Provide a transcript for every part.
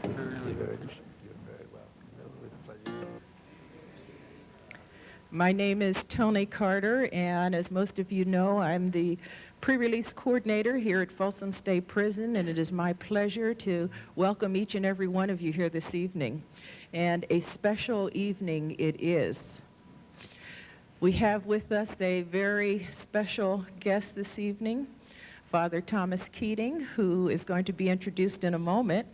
Really good. You're very welcome. No, it was a pleasure. My name is Tony Carter, and as most of you know, I'm the pre-release coordinator here at Folsom State Prison, and it is my pleasure to welcome each and every one of you here this evening. And a special evening it is. We have with us a very special guest this evening, Father Thomas Keating, who is going to be introduced in a moment.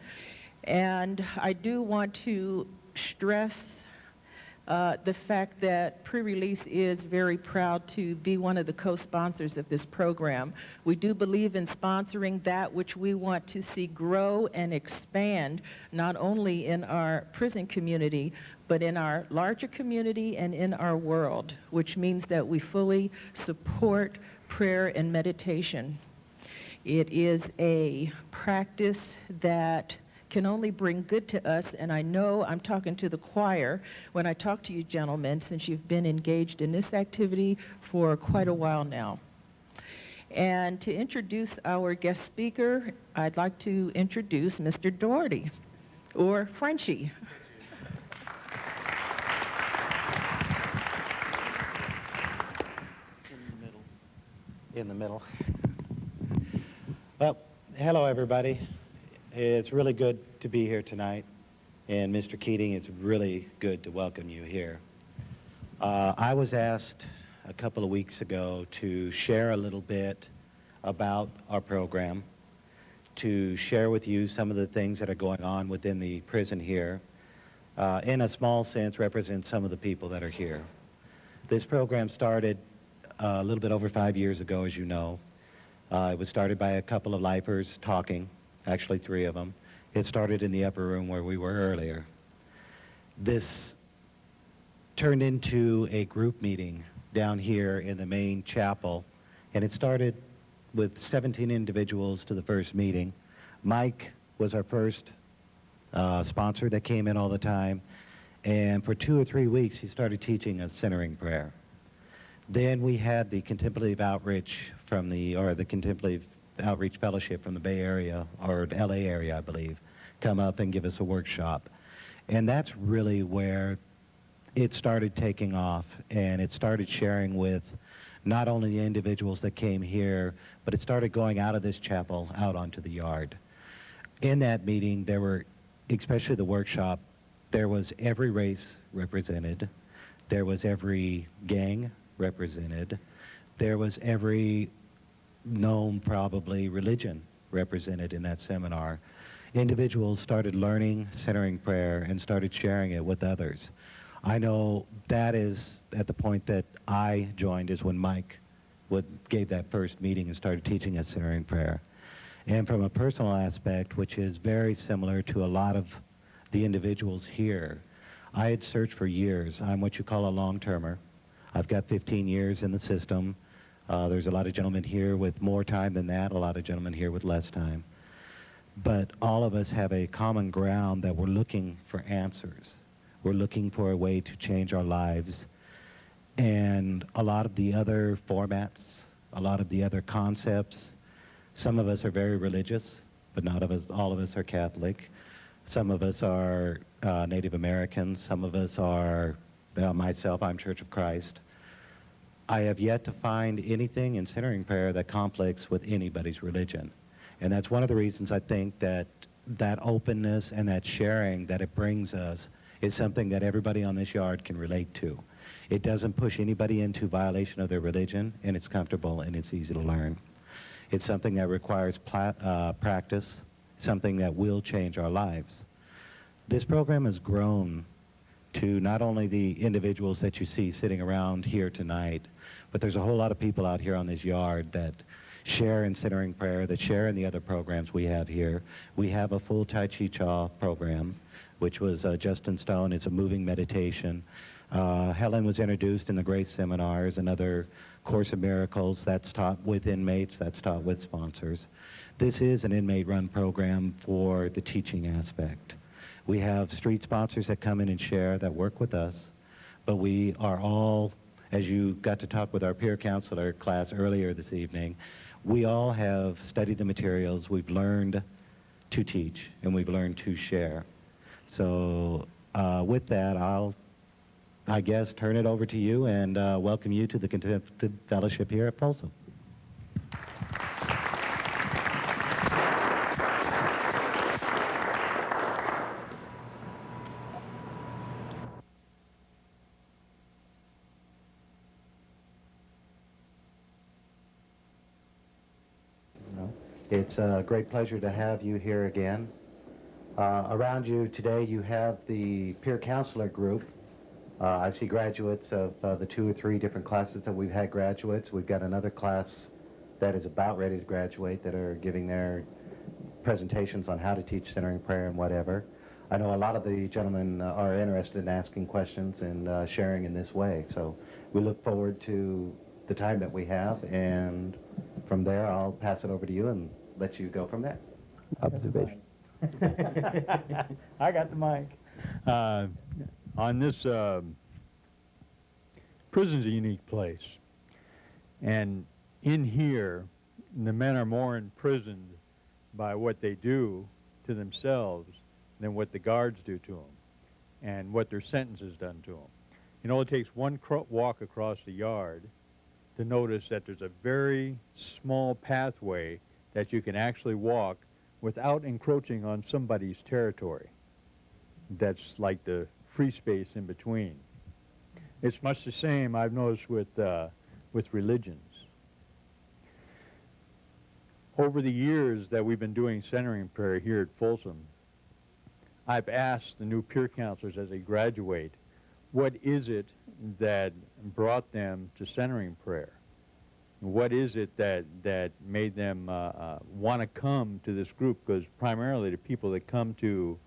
And I do want to stress the fact that pre-release is very proud to be one of the co-sponsors of this program. We do believe in sponsoring that which we want to see grow and expand, not only in our prison community, but in our larger community and in our world, which means that we fully support prayer and meditation. It is a practice that can only bring good to us, and I know I'm talking to the choir when I talk to you gentlemen, since you've been engaged in this activity for quite a while now. And to introduce our guest speaker, I'd like to introduce Mr. Doherty, or Frenchie. In the middle. Well, hello everybody. It's really good to be here tonight, and Mr. Keating, it's really good to welcome you here. I was asked a couple of weeks ago to share a little bit about our program, to share with you some of the things that are going on within the prison here, in a small sense represent some of the people that are here. This program started a little bit over 5 years ago, as you know. It was started by a couple of lifers talking. Actually 3 of them. It started in the upper room where we were earlier. This turned into a group meeting down here in the main chapel, and it started with 17 individuals to the first meeting. Mike was our first sponsor that came in all the time, and for 2 or 3 weeks he started teaching us centering prayer. Then we had the Contemplative Outreach from the Contemplative Outreach Fellowship from the Bay Area, or LA area, I believe, come up and give us a workshop. And that's really where it started taking off, and it started sharing with not only the individuals that came here, but it started going out of this chapel out onto the yard. In that meeting, there were, especially the workshop, there was every race represented, there was every gang represented, there was every known probably religion represented in that seminar. Individuals started learning centering prayer and started sharing it with others. I know that is at the point that I joined is when Mike gave that first meeting and started teaching us centering prayer. And from a personal aspect, which is very similar to a lot of the individuals here, I had searched for years. I'm what you call a long-termer. I've got 15 years in the system. There's a lot of gentlemen here with more time than that, a lot of gentlemen here with less time. But all of us have a common ground that we're looking for answers. We're looking for a way to change our lives. And a lot of the other formats, a lot of the other concepts, some of us are very religious, but not all of us are Catholic. Some of us are Native Americans. Some of us are, myself, I'm Church of Christ. I have yet to find anything in centering prayer that conflicts with anybody's religion. And that's one of the reasons I think that that openness and that sharing that it brings us is something that everybody on this yard can relate to. It doesn't push anybody into violation of their religion, and it's comfortable and it's easy to learn. It's something that requires practice, something that will change our lives. This program has grown to not only the individuals that you see sitting around here tonight, but there's a whole lot of people out here on this yard that share in centering prayer, that share in the other programs we have here. We have a full Tai Chi Cha program, which was just in stone. It's a moving meditation. Helen was introduced in the Grace Seminars, another Course in Miracles that's taught with inmates, that's taught with sponsors. This is an inmate-run program for the teaching aspect. We have street sponsors that come in and share, that work with us, but we are all, as you got to talk with our peer counselor class earlier this evening, we all have studied the materials, we've learned to teach, and we've learned to share. So with that, I guess, turn it over to you and welcome you to the Contemplative Fellowship here at Folsom. It's a great pleasure to have you here again. Around you today, you have the peer counselor group. I see graduates of the 2 or 3 different classes that we've had graduates. We've got another class that is about ready to graduate that are giving their presentations on how to teach centering prayer and whatever. I know a lot of the gentlemen are interested in asking questions and sharing in this way. So we look forward to the time that we have, and from there I'll pass it over to you and let you go from there. Observation. I got the mic. On this, prison's a unique place. And in here, the men are more imprisoned by what they do to themselves than what the guards do to them and what their sentence has done to them. You know, it takes one walk across the yard to notice that there's a very small pathway that you can actually walk without encroaching on somebody's territory. That's like the free space in between. It's much the same, I've noticed, with religions. Over the years that we've been doing centering prayer here at Folsom, I've asked the new peer counselors as they graduate, what is it that brought them to centering prayer? What is it that made them want to come to this group? Because primarily the people that come to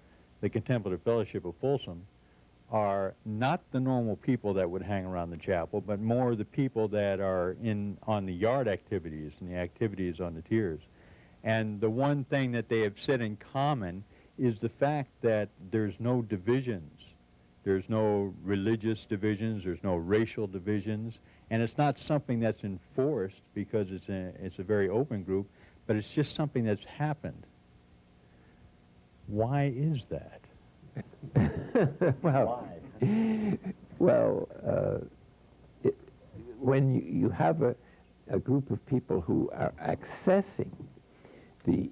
the Contemplative Fellowship of Folsom are not the normal people that would hang around the chapel, but more the people that are on the yard activities and the activities on the tiers. And the one thing that they have said in common is the fact that there's no divisions. There's no religious divisions, there's no racial divisions, and it's not something that's enforced because it's a very open group, but it's just something that's happened. Why is that? When you have a group of people who are accessing the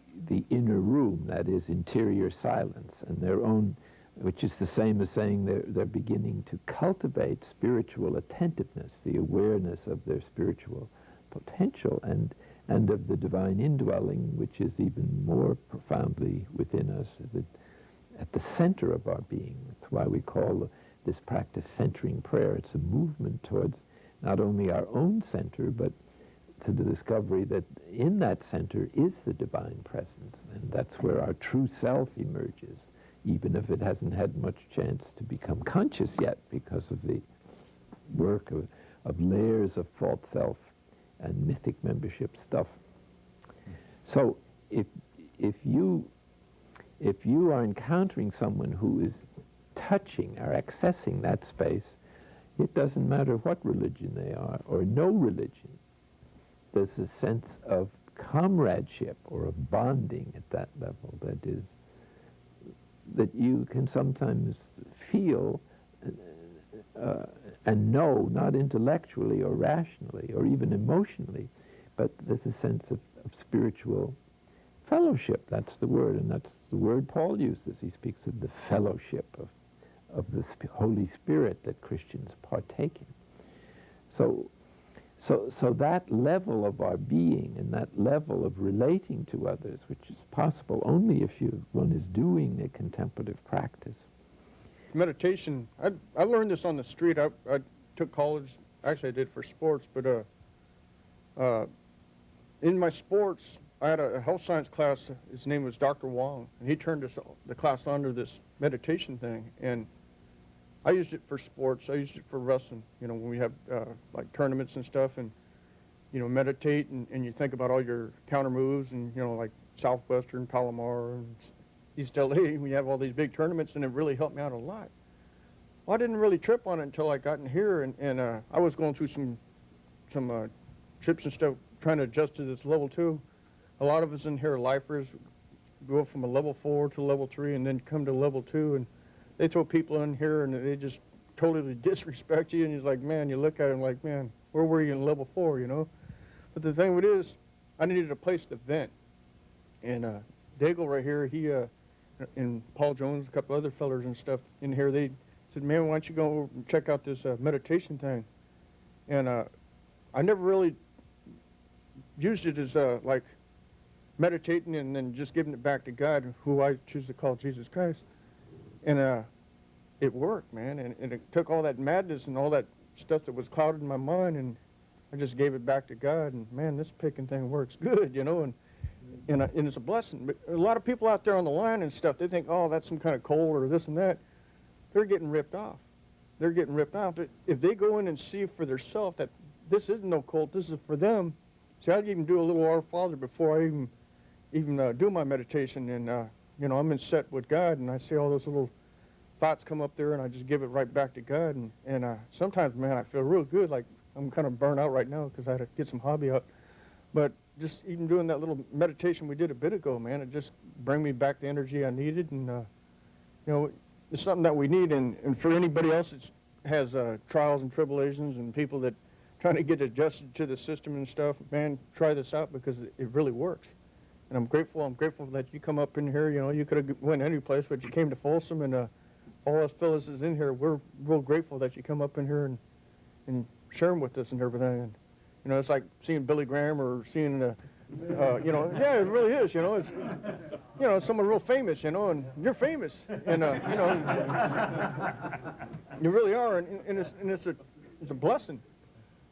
inner room, that is interior silence, and their own, which is the same as saying they're beginning to cultivate spiritual attentiveness, the awareness of their spiritual potential and of the divine indwelling, which is even more profoundly within us, at the center of our being. That's why we call this practice centering prayer. It's a movement towards not only our own center, but to the discovery that in that center is the divine presence, and that's where our true self emerges, even if it hasn't had much chance to become conscious yet because of the work of layers of false self and mythic membership stuff. So if you are encountering someone who is touching or accessing that space, it doesn't matter what religion they are or no religion. There's a sense of comradeship or of bonding at that level that you can sometimes feel and know, not intellectually or rationally or even emotionally, but there's a sense of spiritual fellowship. That's the word, and that's the word Paul uses. He speaks of the fellowship of the Holy Spirit that Christians partake in. So that level of our being and that level of relating to others, which is possible only if one is doing a contemplative practice. Meditation, I learned this on the street. I took college, actually I did for sports, but in my sports, I had a health science class. His name was Dr. Wong, and he turned the class on to this meditation thing, and I used it for sports. I used it for wrestling, when we have like tournaments and stuff, and meditate, and you think about all your counter moves, and like Southwestern, Palomar, and East LA, we have all these big tournaments, and it really helped me out a lot. Well, I didn't really trip on it until I got in here, and I was going through some trips and stuff, trying to adjust to this level too. A lot of us in here are lifers, go from a level 4 to level 3 and then come to level 2, and they throw people in here and they just totally disrespect you, and you're like, man, you look at them like, man, where were you in level 4, you know? But the thing with it is, I needed a place to vent. And Daigle right here, he and Paul Jones, a couple other fellers and stuff in here, they said, man, why don't you go and check out this meditation thing? And I never really used it as like meditating and then just giving it back to God, who I choose to call Jesus Christ. And it worked, man. And it took all that madness and all that stuff that was clouded in my mind, and I just gave it back to God. And man, this picking thing works good, you know. And it's a blessing. But a lot of people out there on the line and stuff, they think, oh, that's some kind of cult or this and that. They're getting ripped off. They're getting ripped off. But if they go in and see for themselves that this isn't no cult, this is for them. See, I'd even do a little Our Father before I even do my meditation. And, you know, I'm in set with God, and I see all those little thoughts come up there, and I just give it right back to God. And sometimes, man, I feel real good, like I'm kind of burnt out right now because I had to get some hobby out. But just even doing that little meditation we did a bit ago, man, it just bring me back the energy I needed. And, you know, it's something that we need. And for anybody else that has trials and tribulations and people that trying to get adjusted to the system and stuff, man, try this out because it really works. And I'm grateful that you come up in here. You know, you could have went any place, but you came to Folsom, and all us fellas is in here. We're real grateful that you come up in here and share them with us and everything. And, you know, it's like seeing Billy Graham or seeing, you know, yeah, it really is, you know. It's, you know, someone real famous, you know, and you're famous. And, you know, you really are, and it's a blessing.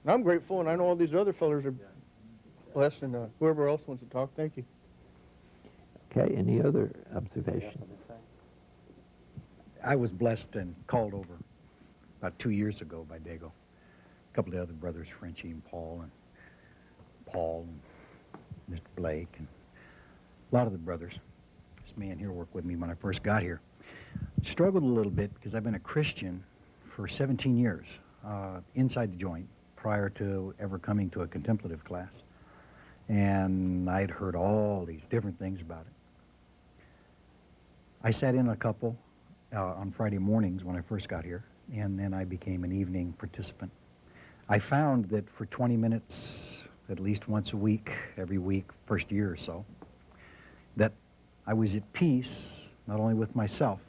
And I'm grateful, and I know all these other fellas are blessed, and whoever else wants to talk, thank you. Okay, any other observations? I was blessed and called over about 2 years ago by Daigle. A couple of the other brothers, Frenchie and Paul and Mr. Blake, and a lot of the brothers. This man here worked with me when I first got here. Struggled a little bit because I've been a Christian for 17 years inside the joint prior to ever coming to a contemplative class. And I'd heard all these different things about it. I sat in a couple on Friday mornings when I first got here, and then I became an evening participant. I found that for 20 minutes, at least once a week, every week, first year or so, that I was at peace, not only with myself,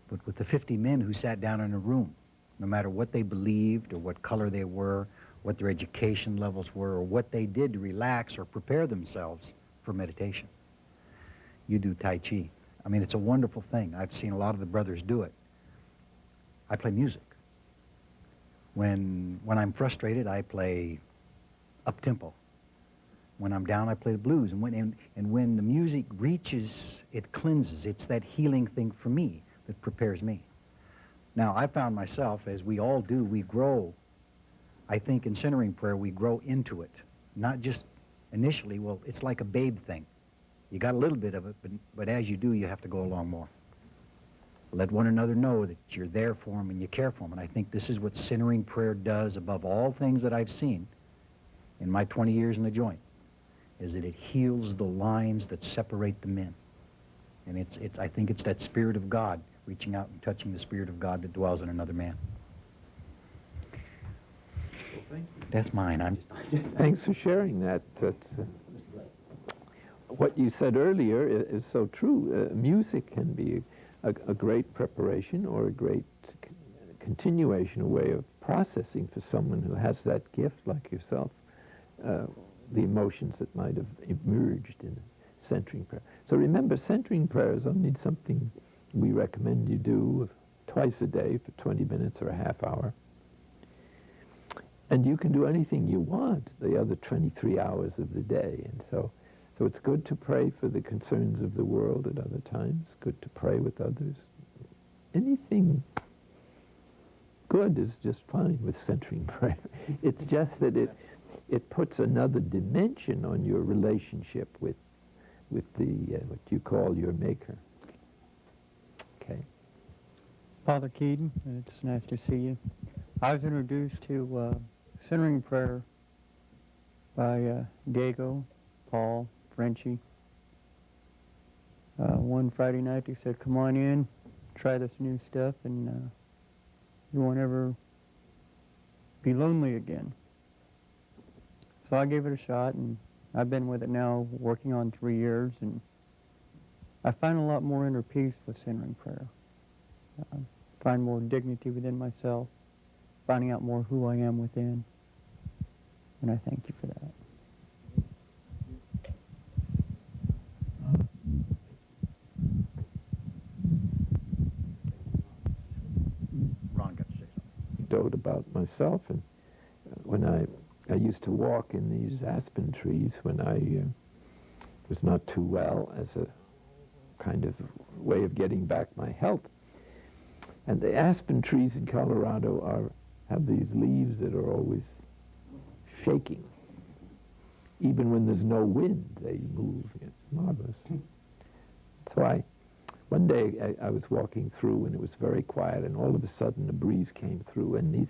but with the 50 men who sat down in a room, no matter what they believed or what color they were, what their education levels were, or what they did to relax or prepare themselves for meditation. You do Tai Chi. I mean, it's a wonderful thing. I've seen a lot of the brothers do it. I play music. When I'm frustrated, I play up-tempo. When I'm down, I play the blues. And when the music reaches, it cleanses. It's that healing thing for me that prepares me. Now, I found myself, as we all do, we grow. I think in centering prayer, we grow into it. Not just initially, well, it's like a babe thing. You got a little bit of it, but as you do, you have to go along more. Let one another know that you're there for them and you care for them. And I think this is what centering prayer does above all things that I've seen in my 20 years in the joint, is that it heals the lines that separate the men. And I think it's that Spirit of God reaching out and touching the Spirit of God that dwells in another man. Well, thank you. That's mine. Thanks for sharing that. What you said earlier is so true. Music can be a great preparation or a great continuation, a way of processing for someone who has that gift like yourself, the emotions that might have emerged in centering prayer. So remember, centering prayer is only something we recommend you do twice a day for 20 minutes or a half hour. And you can do anything you want the other 23 hours of the day. And so it's good to pray for the concerns of the world at other times, good to pray with others. Anything good is just fine with centering prayer. It's just that it puts another dimension on your relationship with the what you call your maker. Okay. Father Keating, it's nice to see you. I was introduced to centering prayer by Daigle, Paul, Frenchie. One Friday night they said, come on in, try this new stuff, and you won't ever be lonely again. So I gave it a shot, and I've been with it now working on 3 years, and I find a lot more inner peace with centering prayer. I find more dignity within myself, finding out more who I am within, and I thank you for that. Ron got to say something. Anecdote about myself, and when I used to walk in these aspen trees when I was not too well, as a kind of way of getting back my health. And the aspen trees in Colorado have these leaves that are always shaking. Even when there's no wind, they move. It's marvelous. So one day I was walking through, and it was very quiet, and all of a sudden a breeze came through, and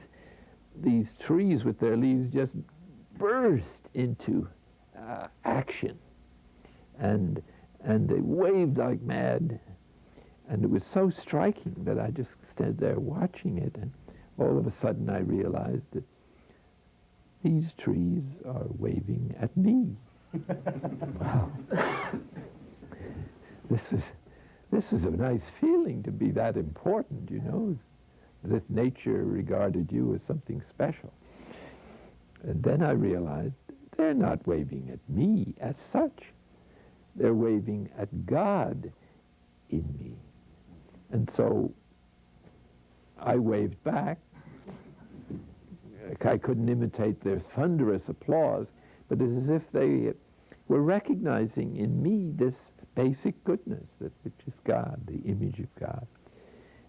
these trees with their leaves just burst into action, and they waved like mad, and it was so striking that I just stood there watching it, and all of a sudden I realized that these trees are waving at me. Wow. This was a nice feeling to be that important, you know, as if nature regarded you as something special. And then I realized they're not waving at me as such. They're waving at God in me. And so I waved back. I couldn't imitate their thunderous applause, but it's as if they were recognizing in me this basic goodness, which is God, the image of God,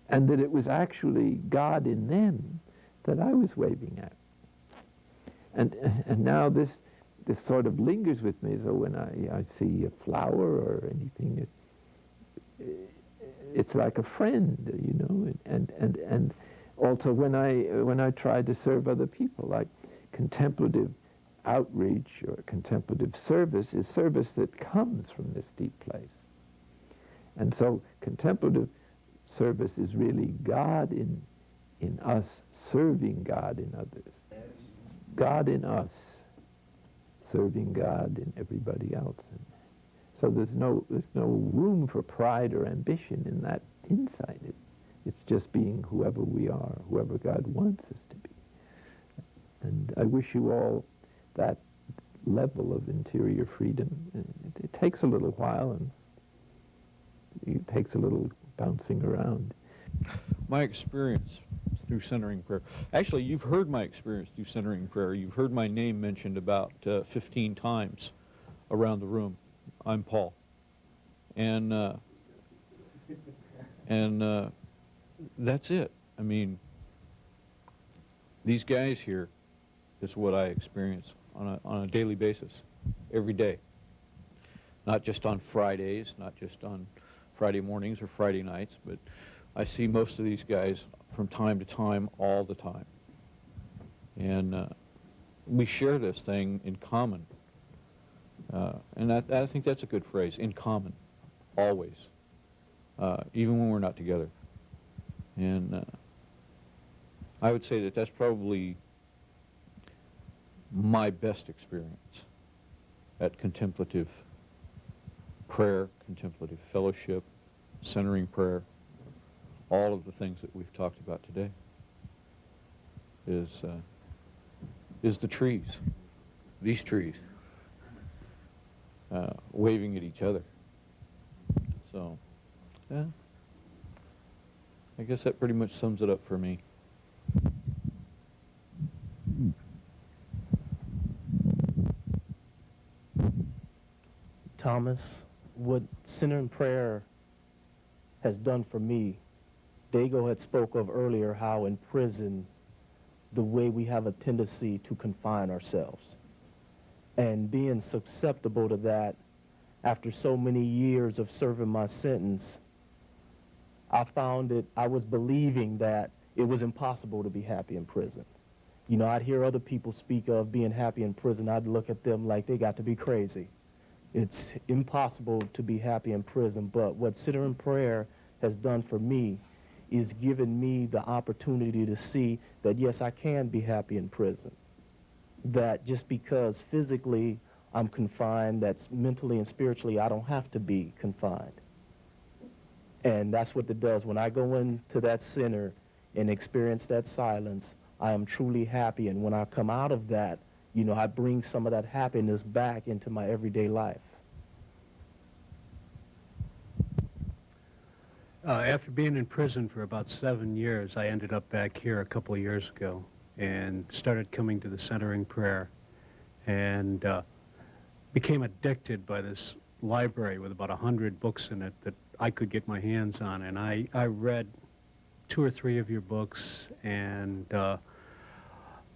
and that it was actually God in them that I was waving at. And now this sort of lingers with me. So when I see a flower or anything, it's like a friend, you know. And also when I try to serve other people, like contemplative outreach or contemplative service is service that comes from this deep place. And so contemplative service is really God in us serving God in others. God in us serving God in everybody else. And so there's no room for pride or ambition in that insight. It's just being whoever we are, whoever God wants us to be. And I wish you all that level of interior freedom. It takes a little while, and it takes a little bouncing around. My experience through centering prayer. Actually, you've heard my experience through centering prayer. You've heard my name mentioned about 15 times around the room. I'm Paul. And that's it. I mean, these guys here is what I experience on a daily basis, every day. Not just on Fridays, not just on Friday mornings or Friday nights, but I see most of these guys from time to time, all the time. And we share this thing in common. And I think that's a good phrase, in common, always, even when we're not together. And I would say that that's probably my best experience at contemplative prayer, contemplative fellowship, centering prayer, all of the things that we've talked about today is the trees, these trees, waving at each other. So, yeah, I guess that pretty much sums it up for me. Thomas, what centering prayer has done for me, Dago had spoke of earlier how in prison, the way we have a tendency to confine ourselves. And being susceptible to that, after so many years of serving my sentence, I found that I was believing that it was impossible to be happy in prison. You know, I'd hear other people speak of being happy in prison. I'd look at them like they got to be crazy. It's impossible to be happy in prison, but what Center in Prayer has done for me is given me the opportunity to see that, yes, I can be happy in prison. That just because physically I'm confined, that's mentally and spiritually I don't have to be confined. And that's what it does. When I go into that center and experience that silence, I am truly happy. And when I come out of that, you know, I bring some of that happiness back into my everyday life. After being in prison for about 7 years, I ended up back here a couple of years ago and started coming to the Centering Prayer and became addicted by this library with about 100 books in it that I could get my hands on. And I read 2 or 3 of your books, and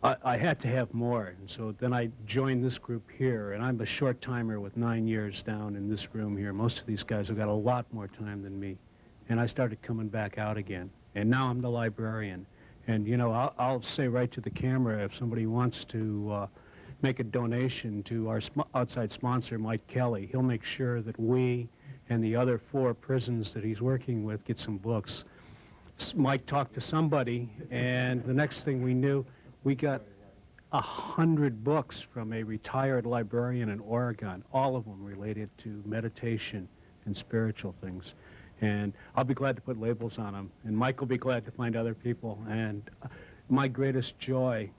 I had to have more. And so then I joined this group here, and I'm a short timer with 9 years down in this room here. Most of these guys have got a lot more time than me. And I started coming back out again. And now I'm the librarian. And, you know, I'll say right to the camera, if somebody wants to make a donation to our outside sponsor, Mike Kelly, he'll make sure that we and the other 4 prisons that he's working with get some books. Mike talked to somebody, and the next thing we knew, we got 100 books from a retired librarian in Oregon, all of them related to meditation and spiritual things. And I'll be glad to put labels on them, and Mike will be glad to find other people. And my greatest joy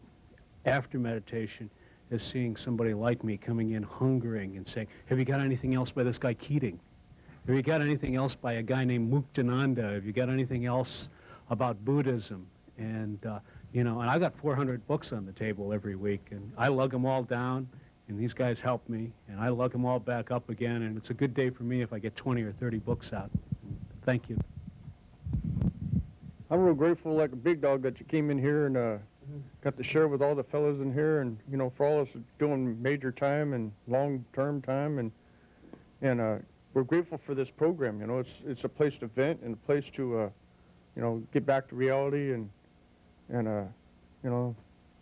after meditation is seeing somebody like me coming in hungering and saying, have you got anything else by this guy Keating? Have you got anything else by a guy named Muktananda? Have you got anything else about Buddhism? And, you know, and I've got 400 books on the table every week, and I lug them all down, and these guys help me, and I lug them all back up again, and it's a good day for me if I get 20 or 30 books out. Thank you. I'm real grateful, like a big dog, that you came in here and got to share with all the fellows in here, and, you know, for all of us doing major time and long-term time, and we're grateful for this program. You know, it's a place to vent and a place to, you know, get back to reality, and you know,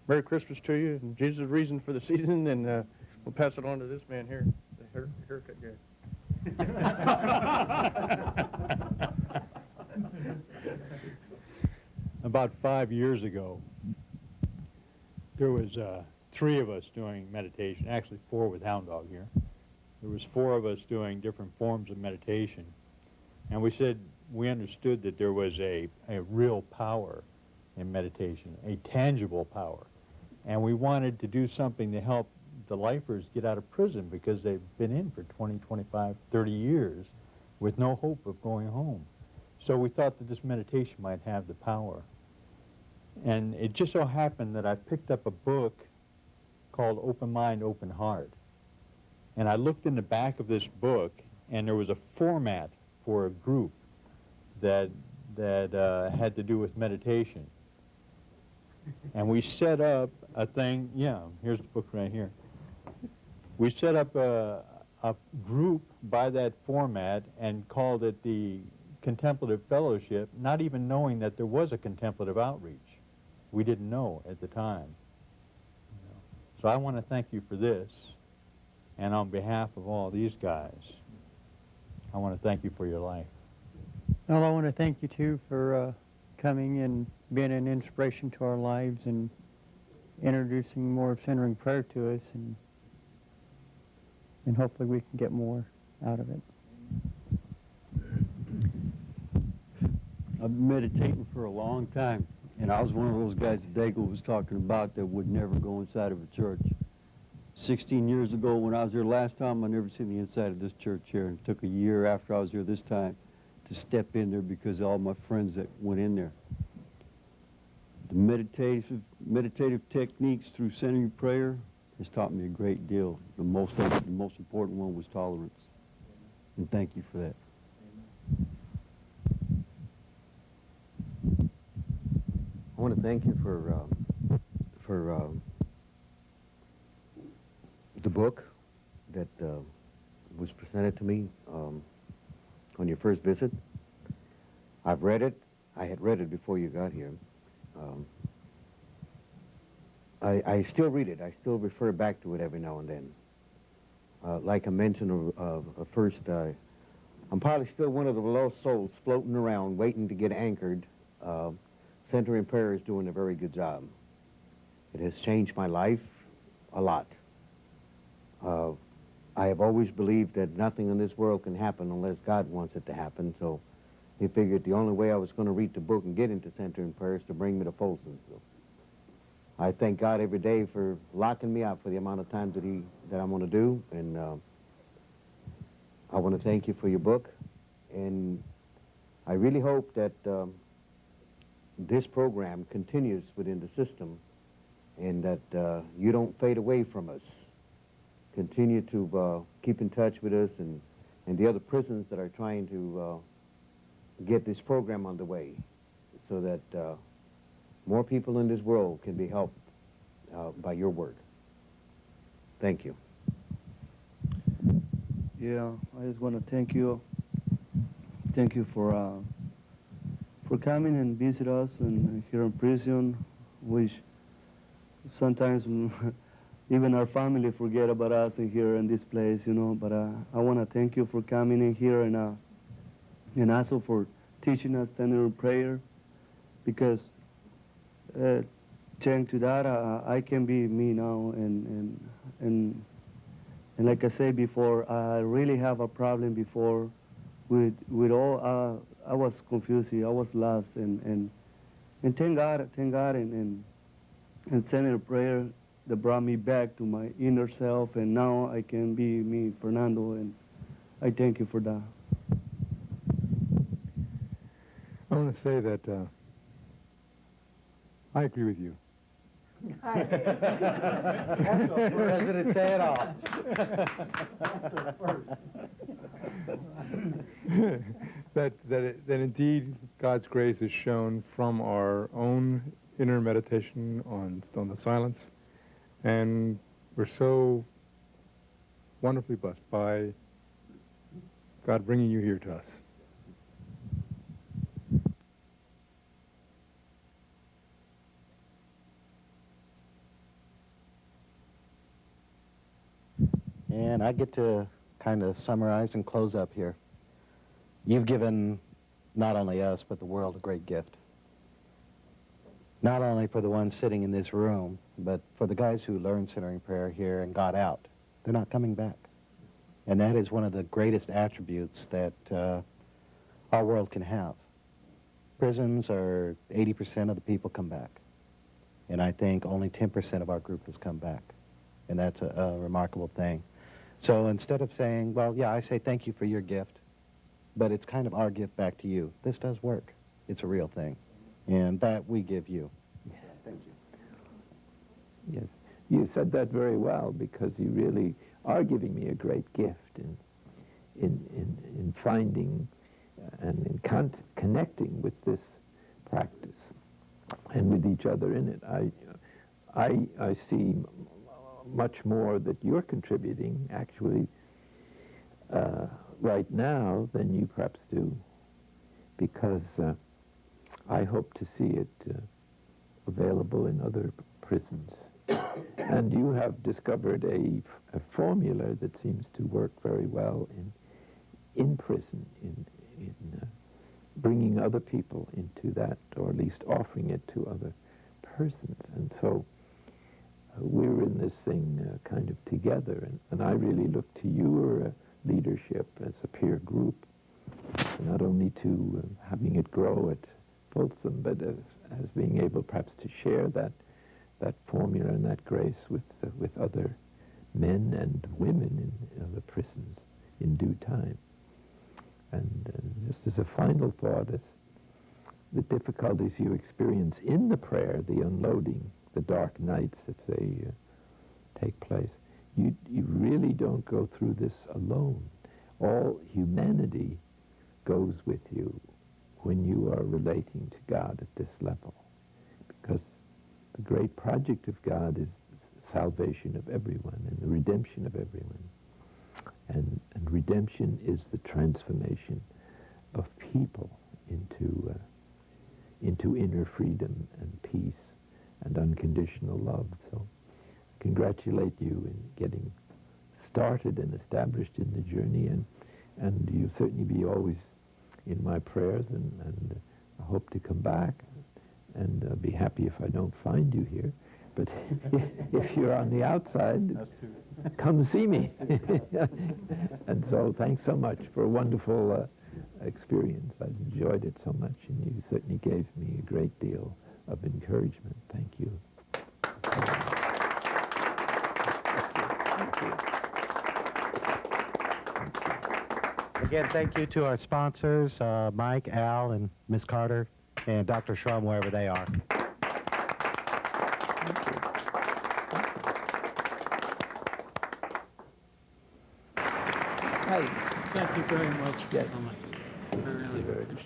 Merry Christmas to you, and Jesus' reason for the season, and we'll pass it on to this man here, the haircut guy. About 5 years ago, there was 3 of us doing meditation, actually 4 with Hound Dog here. There was 4 of us doing different forms of meditation, and we said we understood that there was a real power in meditation, a tangible power, and we wanted to do something to help the lifers get out of prison because they've been in for 20, 25, 30 years with no hope of going home. So we thought that this meditation might have the power. And it just so happened that I picked up a book called Open Mind, Open Heart. And I looked in the back of this book, and there was a format for a group that had to do with meditation. And we set up a thing, yeah, here's the book right here. We set up a group by that format and called it the Contemplative Fellowship, not even knowing that there was a contemplative outreach. We didn't know at the time. So I want to thank you for this, and on behalf of all these guys, I want to thank you for your life. Well, I want to thank you, too, for coming and being an inspiration to our lives and introducing more of Centering Prayer to us, and hopefully we can get more out of it. I've been meditating for a long time, and I was one of those guys that Dago was talking about that would never go inside of a church. 16 years ago when I was there last time, I never seen the inside of this church here, and it took a year after I was here this time to step in there because of all my friends that went in there. The meditative techniques through Centering Prayer has taught me a great deal. The most important one was tolerance. And thank you for that. I want to thank you for the book that was presented to me on your first visit. I've read it. I had read it before you got here. I still read it. I still refer back to it every now and then. like I mentioned first, I'm probably still one of the lost souls floating around waiting to get anchored. Centering Prayer is doing a very good job. It has changed my life a lot. I have always believed that nothing in this world can happen unless God wants it to happen, so he figured the only way I was going to read the book and get into Centering Prayer is to bring me to Folsom. So I thank God every day for locking me up for the amount of times that I'm going to do, and I want to thank you for your book, and I really hope that this program continues within the system and that you don't fade away from us. Continue to keep in touch with us and the other prisons that are trying to get this program underway so that more people in this world can be helped by your work. Thank you. Yeah, I just want to thank you. Thank you for coming and visit us and here in prison, which sometimes even our family forget about us in here in this place, you know. But I want to thank you for coming in here and also for teaching us centering prayer, because thanks to that I can be me now, and like I said before, I really have a problem before with all. I was confused, I was lost, and thank God and centering prayer that brought me back to my inner self, and now I can be me, Fernando, and I thank you for that. I want to say that I agree with you. That's a president say it all. That's a first. that indeed God's grace is shown from our own inner meditation on the silence, and we're so wonderfully blessed by God bringing you here to us. And I get to kind of summarize and close up here. You've given not only us, but the world a great gift. Not only for the ones sitting in this room, but for the guys who learned centering prayer here and got out. They're not coming back. And that is one of the greatest attributes that our world can have. Prisons are 80% of the people come back. And I think only 10% of our group has come back. And that's a remarkable thing. So instead of saying, well, yeah, I say thank you for your gift, but it's kind of our gift back to you. This does work. It's a real thing. And that we give you. Thank you. Yes, you said that very well, because you really are giving me a great gift in finding and in connecting with this practice and with each other in it. I see much more that you're contributing actually right now than you perhaps do, because I hope to see it available in other prisons. And you have discovered a formula that seems to work very well in prison, in bringing other people into that, or at least offering it to other persons. And so we're in this thing kind of together, and I really look to your leadership as a peer group, not only to having it grow at Folsom, but as being able perhaps to share that formula and that grace with other men and women in other prisons in due time. And just as a final thought, is the difficulties you experience in the prayer, the unloading, the dark nights that they take place, you really don't go through this alone. All humanity goes with you when you are relating to God at this level, because the great project of God is salvation of everyone and the redemption of everyone. And redemption is the transformation of people into inner freedom and peace and unconditional love. So congratulate you in getting started and established in the journey, and you'll certainly be always in my prayers, and I hope to come back and be happy if I don't find you here. But if you're on the outside, come see me. And so thanks so much for a wonderful experience. I enjoyed it so much, and you certainly gave me a great deal of encouragement. Thank you. Again, thank you to our sponsors, Mike, Al, and Miss Carter, and Dr. Shrum, wherever they are. Hi. Thank you very much. Yes. Really Very good.